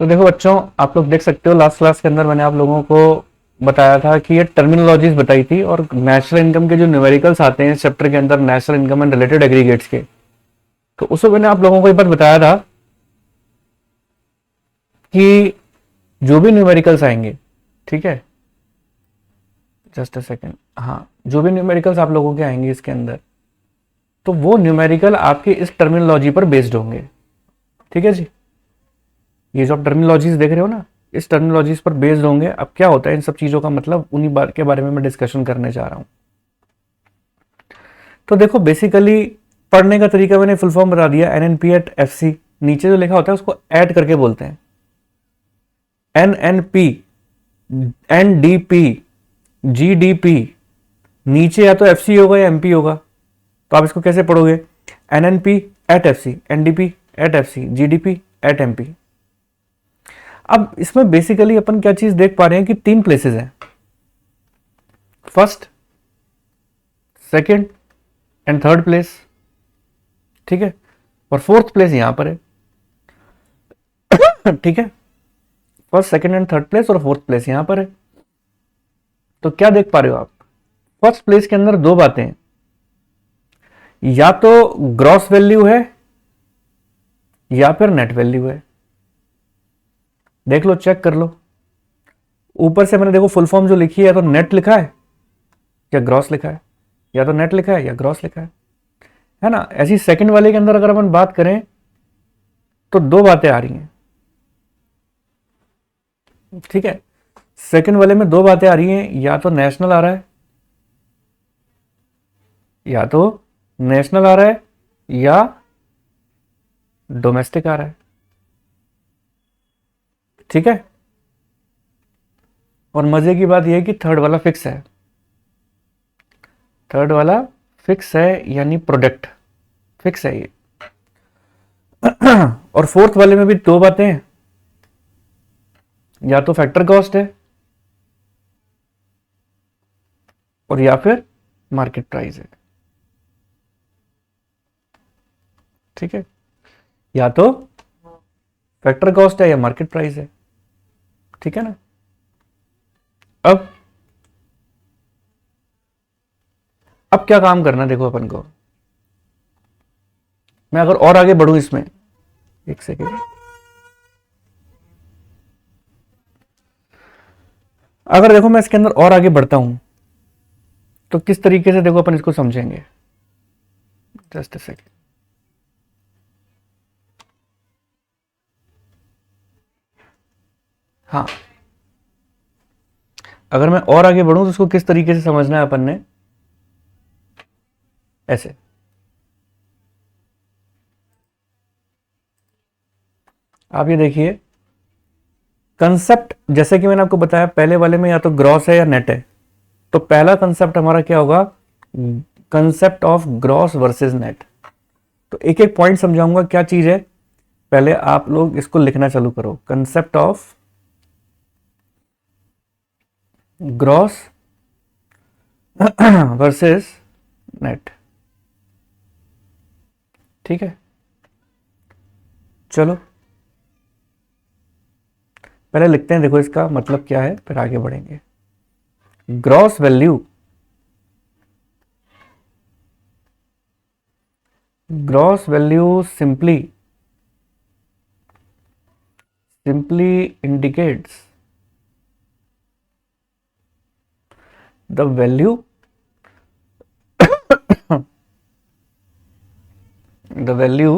तो देखो बच्चों, आप लोग देख सकते हो लास्ट क्लास के अंदर मैंने आप लोगों को बताया था कि ये टर्मिनोलॉजीज बताई थी और नेशनल इनकम के जो न्यूमेरिकल्स आते हैं इस चैप्टर के अंदर national income and related aggregates के। तो उसमें मैंने आप लोगों को एक बात बताया था कि जो भी न्यूमेरिकल्स आएंगे, ठीक है, जस्ट अ सेकेंड, हाँ, जो भी न्यूमेरिकल्स आप लोगों के आएंगे इसके अंदर, तो वो न्यूमेरिकल आपके इस टर्मिनोलॉजी पर बेस्ड होंगे। ठीक है जी, ये जो आप टर्मिनोलॉजीज देख रहे हो ना, इस टर्मिनोलॉजीज पर बेस्ड होंगे। अब क्या होता है इन सब चीजों का मतलब, उन्हीं बात के बारे में मैं डिस्कशन करने जा रहा हूं। तो देखो बेसिकली पढ़ने का तरीका मैंने फुल फॉर्म बता दिया, NNP एट FC। नीचे जो लिखा होता है उसको ऐड करके बोलते हैं, NNP, NDP, GDP। नीचे या तो FC होगा या MP होगा, तो आप इसको कैसे पढ़ोगे? NNP at FC, NDP at FC, GDP at MP। अब इसमें बेसिकली अपन क्या चीज देख पा रहे हैं कि तीन प्लेसेस हैं, first, second and third place. ठीक है, और फोर्थ प्लेस यहां पर है। ठीक है, first second and third place और फोर्थ प्लेस यहां पर है। तो क्या देख पा रहे हो आप? फर्स्ट प्लेस के अंदर दो बातें हैं, या तो ग्रॉस वैल्यू है या फिर नेट वैल्यू है। देख लो, चेक कर लो। ऊपर से मैंने देखो फुल फॉर्म जो लिखी है, या तो नेट लिखा है या ग्रॉस लिखा है, या तो नेट लिखा है या ग्रॉस लिखा है ना। ऐसी सेकंड वाले के अंदर अगर अपन बात करें तो दो बातें आ रही हैं। ठीक है, सेकंड वाले में दो बातें आ रही हैं, या तो नेशनल आ रहा है, या तो नेशनल आ रहा है या डोमेस्टिक आ रहा है। ठीक है, और मजे की बात यह है कि थर्ड वाला फिक्स है। थर्ड वाला फिक्स है, यानी प्रोडक्ट फिक्स है ये। और फोर्थ वाले में भी दो बातें हैं, या तो फैक्टर कॉस्ट है और या फिर मार्केट प्राइस है। ठीक है, या तो फैक्टर कॉस्ट है या मार्केट प्राइस है। ठीक है ना। अब अब क्या काम करना है देखो अपन को। मैं अगर और आगे बढ़ूं इसमें, एक सेकेंड, अगर देखो मैं इसके अंदर और आगे बढ़ता हूं तो किस तरीके से देखो अपन इसको समझेंगे। जस्ट अ सेकेंड, हाँ, अगर मैं और आगे बढ़ूं तो उसको किस तरीके से समझना है अपन ने, ऐसे। आप ये देखिए, कंसेप्ट जैसे कि मैंने आपको बताया पहले वाले में या तो ग्रॉस है या नेट है। तो पहला कंसेप्ट हमारा क्या होगा? Concept of gross versus net. तो एक एक पॉइंट समझाऊंगा क्या चीज है। पहले आप लोग इसको लिखना चालू करो, concept of gross versus net. ठीक है, चलो पहले लिखते हैं, देखो इसका मतलब क्या है, फिर आगे बढ़ेंगे। Gross value, gross value simply indicates the value, the value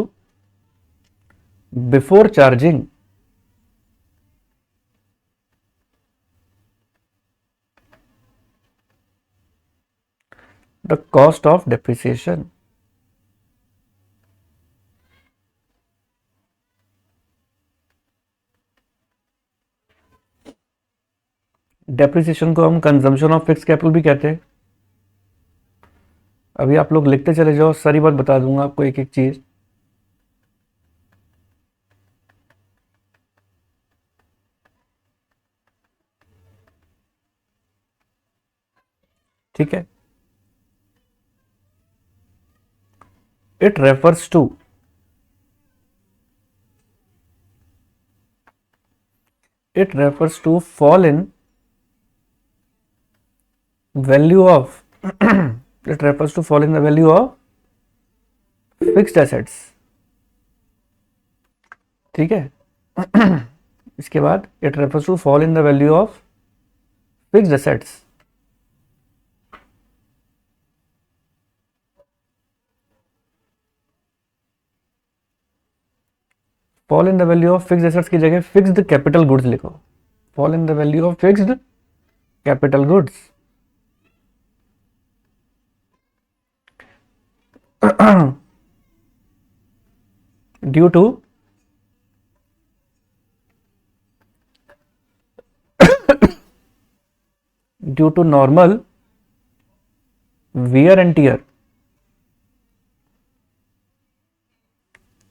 before charging the cost of depreciation। Depreciation को हम कंजम्पशन ऑफ फिक्स कैपिटल भी कहते हैं। अभी आप लोग लिखते चले जाओ, सारी बात बता दूंगा आपको एक एक चीज। ठीक है, it refers to It refers to fall in value of it refers to fall in the value of fixed assets. ठीक है. इसके बाद it refers to fall in the value of fixed assets. Fall in the value of fixed assets की जगह fixed capital goods लिखो. Fall in the value of fixed capital goods. Due to normal wear and tear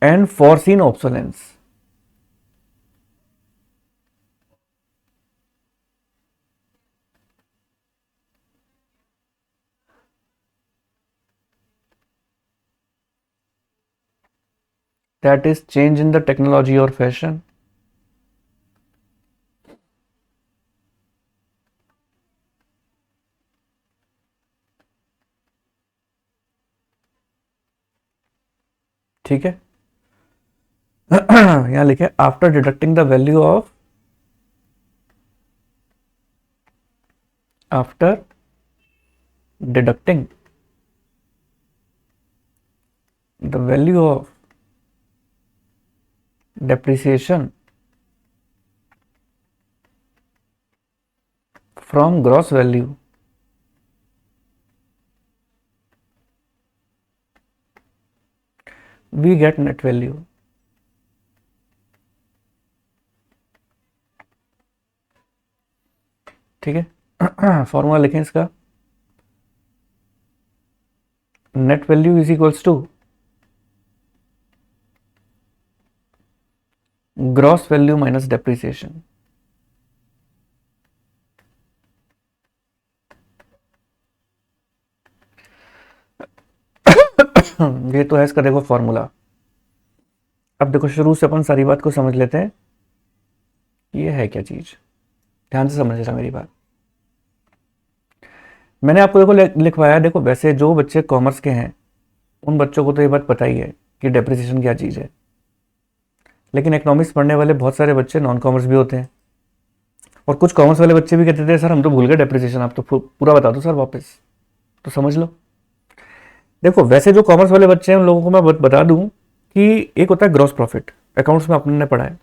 and foreseen obsolescence. That is change in the technology or fashion. ठीक है. यहां लिखे after deducting the value of after deducting the value of depreciation from gross value, we get net value. ठीक है. Formula लिखें इसका. Net value is equals to gross value minus depreciation. ये तो है इसका देखो फॉर्मूला. अब देखो शुरू से अपन सारी बात को समझ लेते हैं. ये है क्या चीज, ध्यान से समझ लेना मेरी बात. मैंने आपको देखो लिखवाया. देखो वैसे जो बच्चे कॉमर्स के हैं उन बच्चों को तो ये बात पता ही है कि डेप्रिसिएशन क्या चीज है. लेकिन इकोनॉमिक्स पढ़ने वाले बहुत सारे बच्चे नॉन कॉमर्स भी होते हैं. और कुछ कॉमर्स वाले बच्चे भी कहते थे सर हम तो भूल गए डेप्रिसिएशन, आप तो पूरा बता दो सर वापस. तो समझ लो. देखो वैसे जो कॉमर्स वाले बच्चे हैं उन लोगों को मैं बता दूं कि एक होता है ग्रॉस प्रॉफिट, अकाउंट्स में आपने पढ़ा है.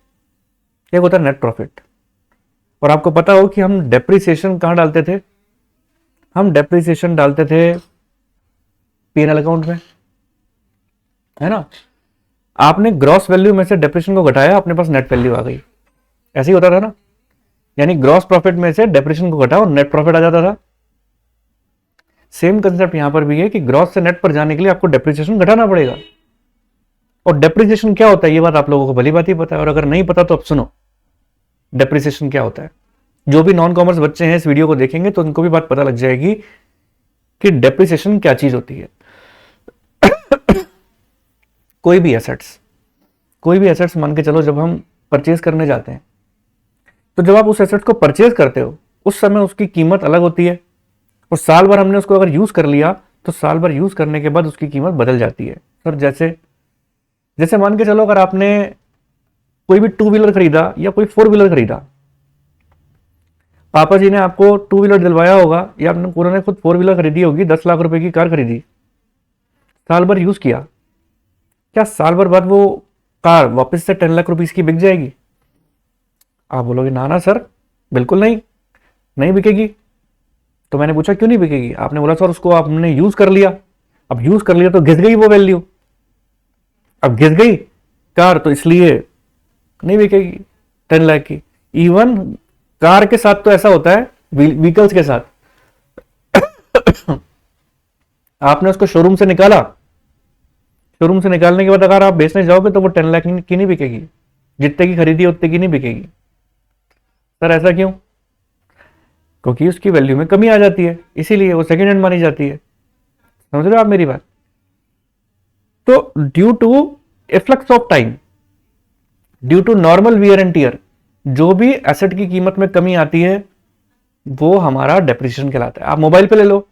एक होता है नेट प्रॉफिट. और आपको पता हो कि हम डेप्रिसिएशन कहाँ डालते थे. हम डेप्रिसिएशन डालते थे P&L अकाउंट में, है ना. आपने ग्रॉस वैल्यू में से डेप्रिसिएशन को घटाया, अपने पास नेट वैल्यू आ गई. ऐसे ही होता था ना. यानी ग्रॉस प्रॉफिट में से डेप्रिसिएशन को घटाओ और नेट प्रॉफिट आ जाता था. सेम कंसेप्ट यहां पर भी है कि ग्रॉस से नेट पर जाने के लिए आपको डेप्रिसिएशन घटाना पड़ेगा. और डेप्रिसिएशन क्या होता है ये बात आप लोगों को भली बात ही पता है. और अगर नहीं पता तो अब सुनो डेप्रिसिएशन क्या होता है. जो भी नॉन कॉमर्स बच्चे हैं इस वीडियो को देखेंगे तो उनको भी बात पता लग जाएगी कि डेप्रिसिएशन क्या चीज होती है. कोई भी एसेट्स मान के चलो, जब हम परचेज करने जाते हैं तो जब आप उस एसेट्स को परचेज करते हो उस समय उसकी कीमत अलग होती है. और साल भर हमने उसको अगर यूज कर लिया तो साल भर यूज करने के बाद उसकी कीमत बदल जाती है. सर जैसे मान के चलो अगर आपने कोई भी 2 व्हीलर खरीदा या कोई 4 व्हीलर खरीदा, पापा जी ने आपको 2 व्हीलर दिलवाया होगा या उन्होंने खुद 4 व्हीलर खरीदी होगी, 10 लाख रुपए की कार खरीदी, साल भर यूज किया. क्या साल भर बाद वो कार वापस से 10 लाख रुपीस की बिक जाएगी? आप बोलोगे ना ना सर बिल्कुल नहीं बिकेगी. तो मैंने पूछा क्यों नहीं बिकेगी? आपने बोला सर उसको आपने यूज कर लिया. अब यूज कर लिया तो घिस गई वो वैल्यू. अब घिस गई कार तो इसलिए नहीं बिकेगी 10 लाख की. इवन कार के साथ तो ऐसा होता है, व्हीकल्स के साथ. आपने उसको शोरूम से निकाला, शोरूम से निकालने के बाद अगर आप बेचने जाओगे तो वो 10 लाख की नहीं बिकेगी. जितने की खरीदी उतने की नहीं बिकेगी. सर ऐसा क्यों? क्योंकि उसकी वैल्यू में कमी आ जाती है, इसीलिए वो सेकेंड हैंड मानी जाती है. समझ रहे हो आप मेरी बात? तो due to efflux of time, due to normal wear and tear, जो भी एसेट की कीमत में कमी आती है वो हमारा डेप्रिसिएशन कहलाता है। आप मोबाइल पे ले लो,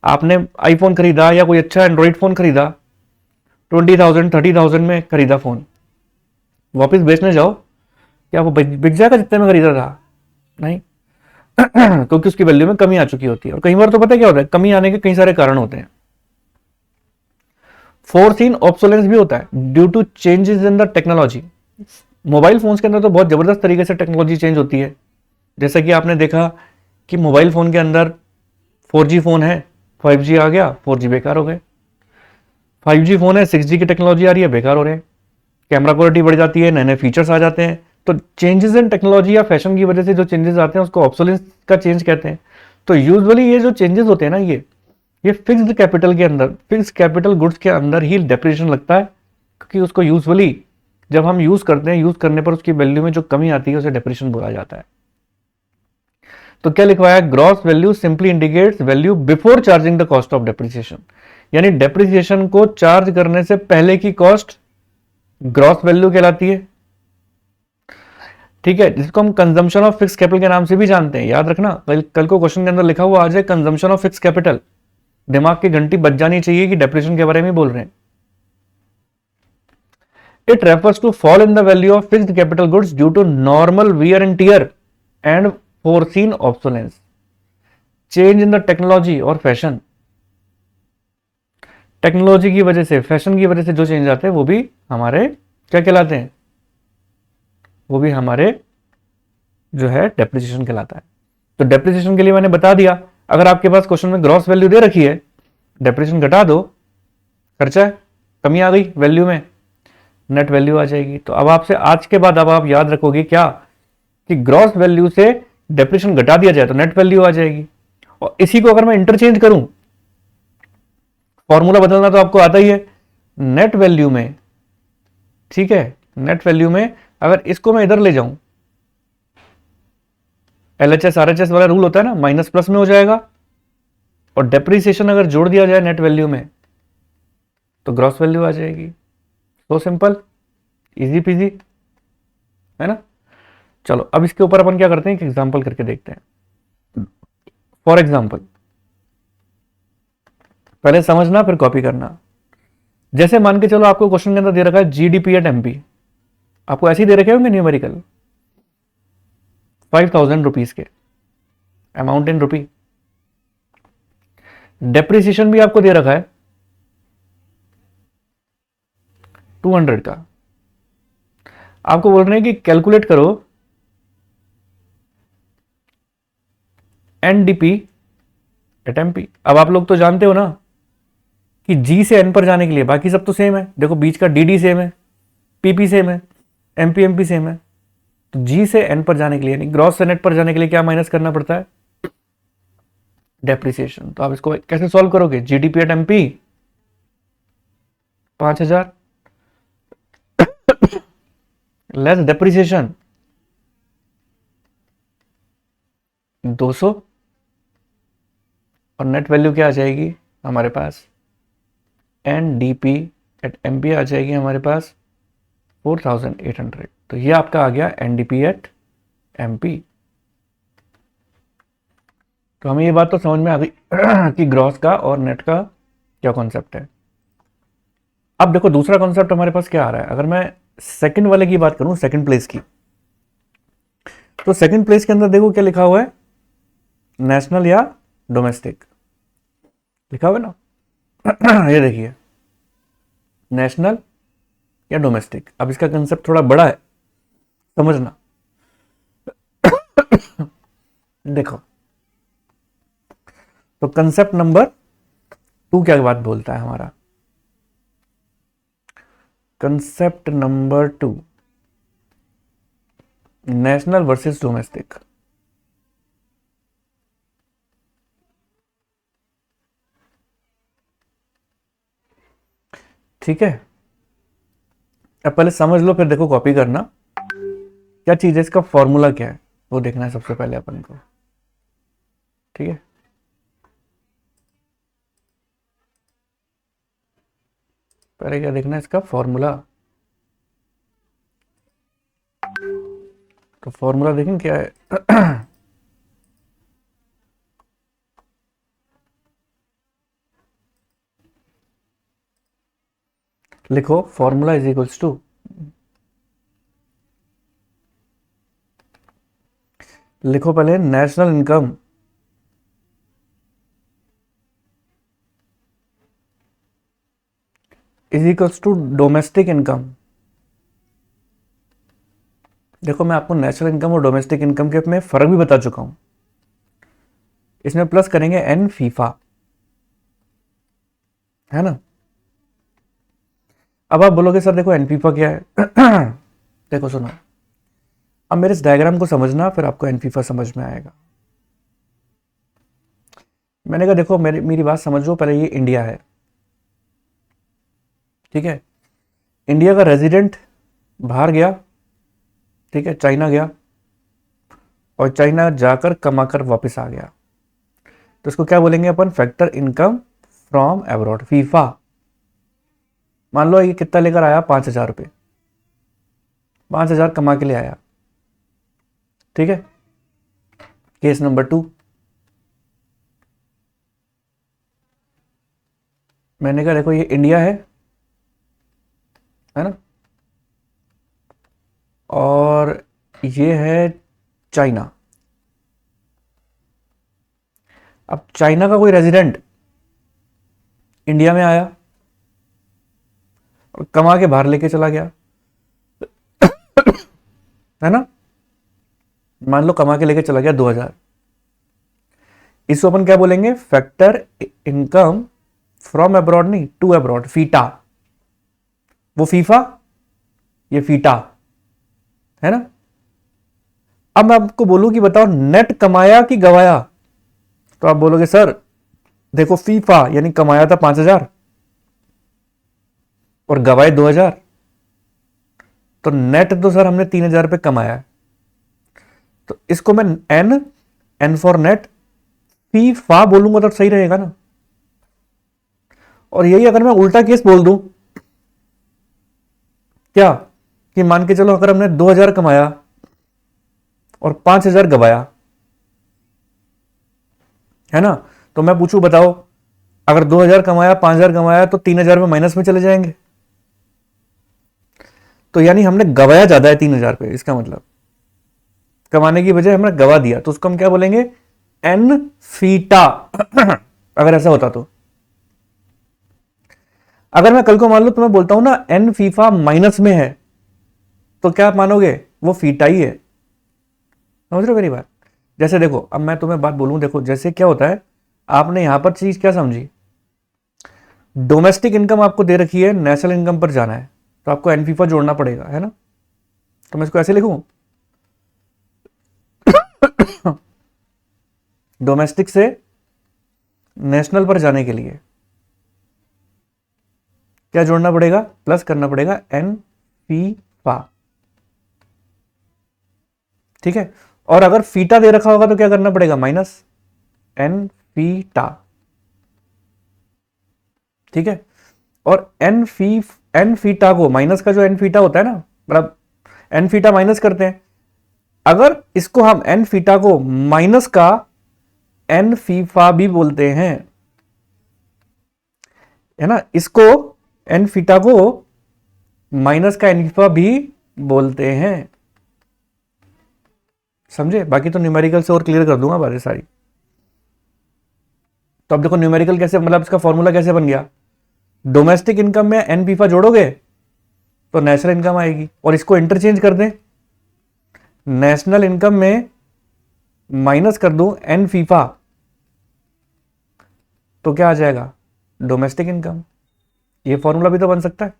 आपने आईफोन खरीदा या कोई अच्छा एंड्रॉइड फोन खरीदा, 20,000 30,000 में खरीदा फोन, वापस बेचने जाओ, क्या वो बिक जाएगा जितने में खरीदा था? नहीं। क्योंकि उसकी वैल्यू में कमी आ चुकी होती है। और कई बार तो पता है क्या होता है, कमी आने के कई सारे कारण होते हैं। फोरसीन ऑब्सोलेंस भी होता है due to changes in the technology. Mobile phones के अंदर तो बहुत जबरदस्त तरीके से टेक्नोलॉजी चेंज होती है। जैसा कि आपने देखा कि मोबाइल फोन के अंदर 4G फोन है, 5G आ गया, 4G बेकार हो गए। 5G फोन है, 6G की टेक्नोलॉजी आ रही है, बेकार हो रहे हैं। कैमरा क्वालिटी बढ़ जाती है, नए नए फीचर्स आ जाते हैं। तो चेंजेस इन टेक्नोलॉजी या फैशन की वजह से जो चेंजेस आते हैं उसको ऑब्सोलेंस का चेंज कहते हैं। तो यूजुअली ये जो चेंजेस होते हैं ना, ये फिक्स्ड कैपिटल के अंदर, फिक्स्ड कैपिटल गुड्स के अंदर ही डेप्रिसिएशन लगता है, क्योंकि उसको यूजुअली जब हम यूज करते हैं, यूज करने पर उसकी वैल्यू में जो कमी आती है उसे डेप्रिसिएशन बोला जाता है। तो क्या लिखवाया है, gross value simply indicates value before charging the cost of depreciation. यानी डेप्रिसिएशन को चार्ज करने से पहले की कॉस्ट ग्रॉस वैल्यू कहलाती है। ठीक है, जिसको हम कंजम्पशन ऑफ फिक्स कैपिटल के नाम से भी जानते हैं। याद रखना, कल को क्वेश्चन के अंदर लिखा हुआ आ जाए कंजम्पशन ऑफ फिक्स कैपिटल, दिमाग की घंटी बज जानी चाहिए कि डेप्रिसिएशन के बारे में बोल रहे हैं। It refers to fall in the value of fixed capital goods due to normal wear and tear and foreseen obsolescence, change in the technology और फैशन। टेक्नोलॉजी की वजह से, फैशन की वजह से जो चेंज आते हैं वो भी हमारे क्या कहलाते हैं, वो भी हमारे जो है डेप्रिसिएशन कहलाता है। तो डेप्रिसिएशन के लिए मैंने बता दिया, अगर आपके पास क्वेश्चन में ग्रॉस वैल्यू दे रखी है, डेप्रिसिएशन घटा दो, खर्चा है, कमी आ गई वैल्यू में, नेट वैल्यू आ जाएगी। तो अब आपसे आज के बाद अब आप याद रखोगे क्या, कि ग्रॉस वैल्यू से डेप्रिसिएशन घटा दिया जाए तो नेट वैल्यू आ जाएगी। और इसी को अगर मैं इंटरचेंज करूं, फॉर्मूला बदलना तो आपको आता ही है, नेट वैल्यू में, ठीक है, नेट वैल्यू में अगर इसको मैं इधर ले जाऊं, LHS RHS वाला रूल होता है ना, माइनस प्लस में हो जाएगा, और डेप्रिसिएशन अगर जोड़ दिया जाए नेट वैल्यू में तो ग्रॉस वैल्यू आ जाएगी। सो सिंपल, इजी पीजी, है ना। चलो अब इसके ऊपर अपन क्या करते हैं, एक एग्जांपल करके देखते हैं। फॉर एग्जांपल, पहले समझना फिर कॉपी करना। जैसे मान के चलो आपको क्वेश्चन के अंदर दे रखा है GDP एट MP, आपको ऐसे ही दे रखे होंगे न्यूमेरिकल, 5,000 रुपीज के, अमाउंट इन रुपी। डेप्रिसिएशन भी आपको दे रखा है 200 का। आपको बोल रहे हैं कि कैलकुलेट करो NDP एट MP। अब आप लोग तो जानते हो ना कि G से N पर जाने के लिए बाकी सब तो सेम है, देखो बीच का DD सेम है, PP सेम है, MP सेम है। तो G से N पर जाने के लिए, ग्रॉस से नेट पर जाने के लिए क्या माइनस करना पड़ता है, डेप्रिसिएशन। तो आप इसको कैसे सॉल्व करोगे, GDP at MP 5,000 less depreciation 200, और नेट वैल्यू क्या आ जाएगी हमारे पास, NDP एट MP आ जाएगी हमारे पास 4,800। तो ये आपका आ गया NDP एट MP। तो हमें ये बात तो समझ में आ गई कि ग्रॉस का और नेट का क्या कॉन्सेप्ट है। अब देखो दूसरा कॉन्सेप्ट हमारे पास क्या आ रहा है। अगर मैं सेकंड वाले की बात करूं, सेकंड प्लेस की, तो सेकंड प्लेस के अंदर देखो क्या लिखा हुआ है, नेशनल या डोमेस्टिक लिखा हुआ है ना। ये देखिए, नेशनल या डोमेस्टिक। अब इसका कंसेप्ट थोड़ा बड़ा है, समझना। देखो, तो कंसेप्ट नंबर 2 क्या बात बोलता है हमारा, concept number 2, national versus domestic. ठीक है, अब पहले समझ लो फिर देखो कॉपी करना। क्या चीज है, इसका फॉर्मूला क्या है वो देखना है सबसे पहले अपन को। ठीक है, पहले क्या देखना है, इसका फॉर्मूला। तो फॉर्मूला देखें क्या है। लिखो फॉर्मूला इज इक्वल्स टू, लिखो पहले national income is equals to domestic income. देखो मैं आपको नेशनल इनकम और डोमेस्टिक इनकम के में फर्क भी बता चुका हूं। इसमें प्लस करेंगे एन फीफा, है ना। अब आप बोलोगे सर देखो एन फीफा क्या है। देखो सुनो, अब मेरे इस डायग्राम को समझना, फिर आपको एन फीफा समझ में आएगा। मैंने कहा देखो मेरी बात समझो पहले, ये इंडिया है, ठीक है। इंडिया का रेजिडेंट बाहर गया, ठीक है, चाइना गया, और चाइना जाकर कमाकर वापस आ गया, तो इसको क्या बोलेंगे अपन, factor income from abroad, FIFA. मान लो ये कितना लेकर आया, 5,000 रुपये, 5,000 कमा के ले आया, ठीक है। केस नंबर 2, मैंने कहा देखो ये इंडिया है ना, और ये है चाइना। अब चाइना का कोई रेजिडेंट इंडिया में आया और कमा के बाहर लेके चला गया, है ना। मान लो कमा के लेके चला गया 2,000, इसको अपन क्या बोलेंगे, फैक्टर इनकम फ्रॉम अब्रॉड, नहीं टू अब्रॉड, फीटा। वो फीफा, ये फीटा, है ना। अब मैं आपको बोलूं कि बताओ नेट कमाया कि गवाया, तो आप बोलोगे सर देखो फीफा यानी कमाया था 5,000 और गवाए 2,000, तो नेट तो सर हमने 3,000 रुपये कमाया। तो इसको मैं एन फॉर नेट फीफा बोलूंगा तो सही रहेगा ना। और यही अगर मैं उल्टा केस बोल दूं, क्या, कि मान के चलो अगर हमने 2,000 कमाया और 5,000 गवाया, है ना, तो मैं पूछूं बताओ अगर 2,000 कमाया 5,000 कमाया तो 3,000 में माइनस में चले जाएंगे, तो यानी हमने गवाया ज्यादा है 3,000 पे, इसका मतलब कमाने की बजाय हमने गवा दिया, तो उसको हम क्या बोलेंगे, एन फीटा। अगर ऐसा होता तो, अगर मैं कल को मान लो तुम्हें बोलता हूं ना एन फीफा माइनस में है, तो क्या आप मानोगे, वो फीटा ही है। समझ रहे हो मेरी बात। जैसे देखो अब मैं तुम्हें बात बोलूं, देखो जैसे क्या होता है, आपने यहां पर चीज क्या समझी, डोमेस्टिक इनकम आपको दे रखी है, नेशनल इनकम पर जाना है, तो आपको एन फीफा जोड़ना पड़ेगा, है ना। तो मैं इसको ऐसे लिखूं, डोमेस्टिक से नेशनल पर जाने के लिए क्या जोड़ना पड़ेगा, प्लस करना पड़ेगा एन फीफा, ठीक है। और अगर फीटा दे रखा होगा तो क्या करना पड़ेगा, माइनस एन फीटा, ठीक है। और एन फीटा को माइनस का जो एन फीटा होता है ना, मतलब एन फीटा माइनस करते हैं, अगर इसको हम एन फीटा को माइनस का एन फीफा भी बोलते हैं, है ना, इसको एन फीटा को माइनस का एन फीफा भी बोलते हैं, समझे। बाकी तो न्यूमेरिकल से और क्लियर कर दूंगा बातें सारी। तो अब देखो न्यूमेरिकल कैसे, मतलब इसका फॉर्मूला कैसे बन गया, डोमेस्टिक इनकम में एन फीफा जोड़ोगे तो नेशनल इनकम आएगी, और इसको इंटरचेंज कर दें, नेशनल इनकम में माइनस कर दूं एन फीफा, तो क्या आ जाएगा, डोमेस्टिक इनकम। ये फॉर्मूला भी तो बन सकता है,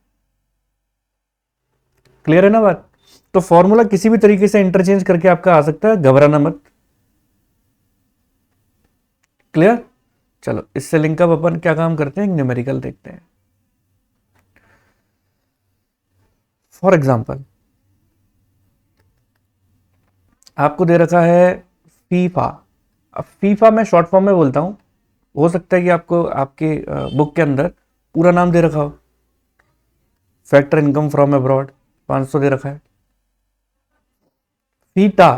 क्लियर है ना बात। तो फॉर्मूला किसी भी तरीके से इंटरचेंज करके आपका आ सकता है, घबराना मत, क्लियर। चलो इससे लिंकअप अपन क्या काम करते हैं, न्यूमेरिकल देखते हैं। फॉर एग्जाम्पल आपको दे रखा है फीफा। अब फीफा मैं शॉर्ट फॉर्म में बोलता हूं, हो सकता है कि आपको आपके बुक के अंदर पूरा नाम दे रखा हो, फैक्टर इनकम फ्रॉम अब्रॉड 500 दे रखा है, फीटा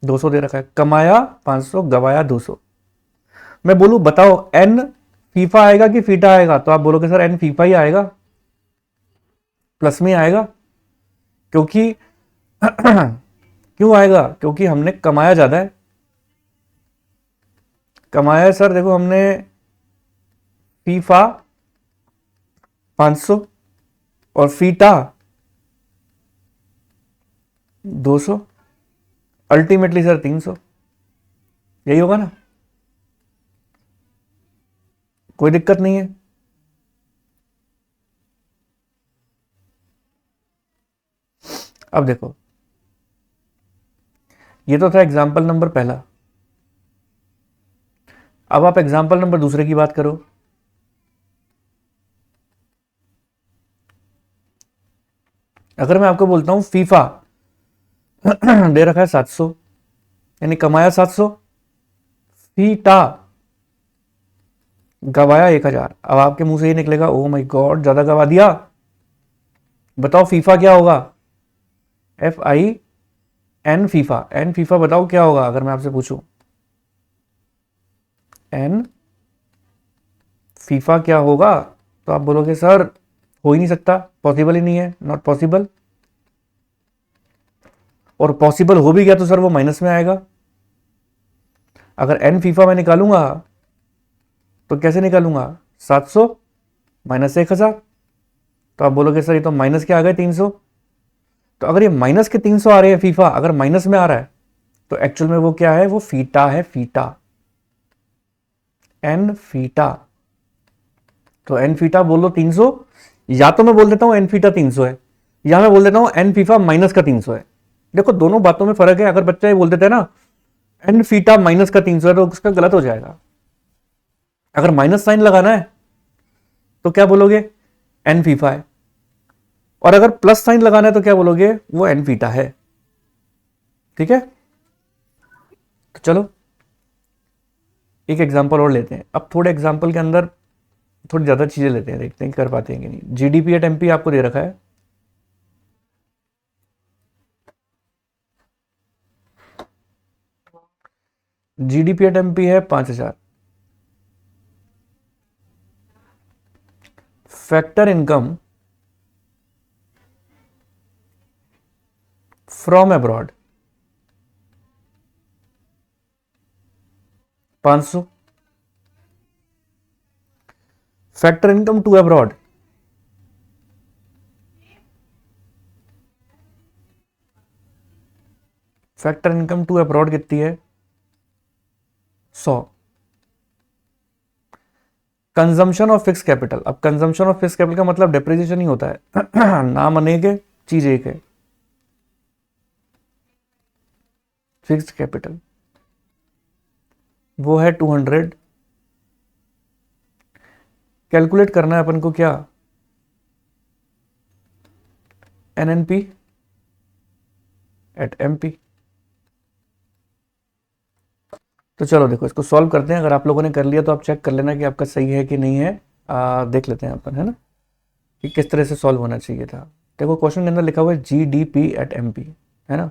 200 दे रखा है, कमाया 500, गवाया 200। मैं बोलूं बताओ एन फीफा आएगा कि फीटा आएगा, तो आप बोलोगे सर एन फीफा ही आएगा, प्लस में आएगा, क्योंकि क्यों आएगा, क्योंकि हमने कमाया ज्यादा है। कमाया है सर, देखो हमने फीफा 500 और फीटा 200, अल्टीमेटली सर 300, यही होगा ना, कोई दिक्कत नहीं है। अब देखो, ये तो था एग्जाम्पल नंबर पहला। अब आप एग्जाम्पल नंबर दूसरे की बात करो। अगर मैं आपको बोलता हूं फीफा दे रखा है 700, यानी कमाया 700, फीटा गवाया 1000। अब आपके मुंह से ये निकलेगा ओ माय गॉड ज्यादा गवा दिया। बताओ फीफा क्या होगा, FIN फीफा, एन फीफा बताओ क्या होगा अगर मैं आपसे पूछूं, एन फीफा क्या होगा, तो आप बोलोगे सर हो ही नहीं सकता, पॉसिबल ही नहीं है, नॉट पॉसिबल। और पॉसिबल हो भी गया तो सर वो माइनस में आएगा। अगर एन फीफा मैं निकालूंगा तो कैसे निकालूंगा, 700 माइनस 1000, तो आप बोलोगे सर ये तो माइनस के आ गए 300। तो अगर ये माइनस के 300 आ रहे हैं, फीफा अगर माइनस में आ रहा है, तो एक्चुअल में वो क्या है, वो फीटा है, फीटा, एन फीटा। तो एन फीटा बोल लो 300, या तो मैं बोल देता हूं एन फीटा 300 है, या मैं बोल देता हूं एन फीफा माइनस का 300 है। देखो दोनों बातों में फर्क है। अगर बच्चा ये बोल देता है ना एन फीटा माइनस का 300 है, तो उसका गलत हो जाएगा। अगर माइनस साइन लगाना है तो क्या बोलोगे, एन फीफा है, और अगर प्लस साइन लगाना है तो क्या बोलोगे, वो एन फीटा है। ठीक है, तो चलो एक एग्जांपल और लेते हैं। अब थोड़े एग्जांपल के अंदर थोड़ी ज्यादा चीजें लेते हैं, देखते हैं कर पाते हैं कि नहीं। जीडीपी एट एमपी आपको दे रखा है, जीडीपी एट एमपी है 5000। Factor income from abroad 500। Factor income to abroad factor income to abroad कितनी है, 100। कंजम्पशन ऑफ फिक्स कैपिटल, अब कंजम्पशन ऑफ फिक्स कैपिटल का मतलब डेप्रिसिएशन ही होता है नाम अनेक है, चीज एक है। फिक्स्ड कैपिटल वो है 200। कैलकुलेट करना है अपन को क्या, एनएनपी एट एमपी। तो चलो देखो इसको सॉल्व करते हैं। अगर आप लोगों ने कर लिया तो आप चेक कर लेना कि आपका सही है कि नहीं है। देख लेते हैं अपन, है ना, कि किस तरह से सॉल्व होना चाहिए था। देखो क्वेश्चन के अंदर लिखा हुआ है जीडीपी एट एमपी, है ना।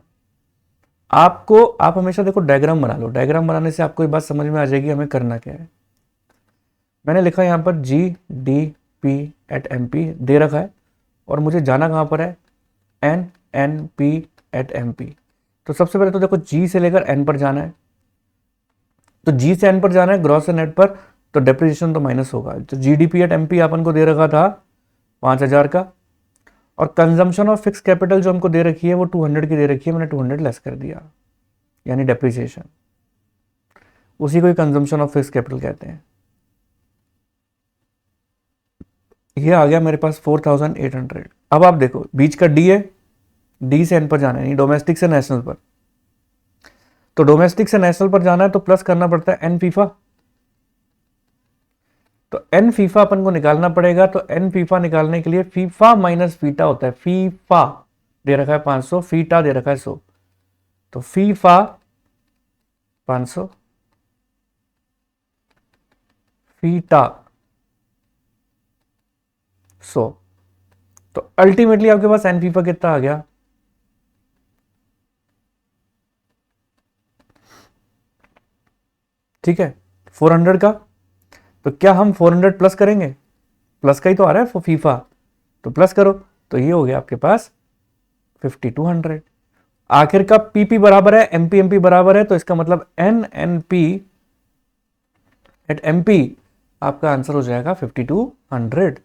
आप हमेशा देखो डायग्राम बना लो, डायग्राम बनाने से आपको ये बात समझ में आ जाएगी हमें करना क्या है। मैंने लिखा यहां पर जीडीपी एट एमपी दे रखा है, और मुझे जाना कहां पर है, एनएनपी एट एमपी। तो सबसे पहले तो देखो जी से लेकर एन पर जाना है, तो जी से एन पर जाना है, ग्रॉस से नेट पर, तो डेप्रिसिएशन तो माइनस होगा। तो जीडीपी एट एमपी अपन को दे रखा था 5000 का, और कंजम्पशन ऑफ फिक्स कैपिटल जो हमको दे रखी है वो 200 की दे रखी है, मैंने 200 लेस कर दिया, यानी डेप्रिसिएशन। उसी को ही कंजम्पशन ऑफ फिक्स कैपिटल कहते हैं। ये आ गया मेरे पास 4800। अब आप देखो बीच का डी है, डी से एन पर जाना है, यानी डोमेस्टिक से नेशनल पर। तो डोमेस्टिक से नेशनल पर जाना है तो प्लस करना पड़ता है एन फीफा। तो एन फीफा अपन को निकालना पड़ेगा। तो एन फीफा निकालने के लिए फीफा माइनस फीटा होता है। फीफा दे रखा है 500, फीटा दे रखा है 100, तो फीफा 500, फीटा 100। तो अल्टीमेटली आपके पास एन फीफा कितना आ गया, ठीक है, 400 का, तो क्या हम 400 प्लस करेंगे, प्लस का ही तो आ रहा है फीफा, तो प्लस करो, तो ये हो गया आपके पास 5200। आखिर का पीपी बराबर है एमपी एमपी बराबर है, तो इसका मतलब N N P at MP आपका आंसर हो जाएगा 5200।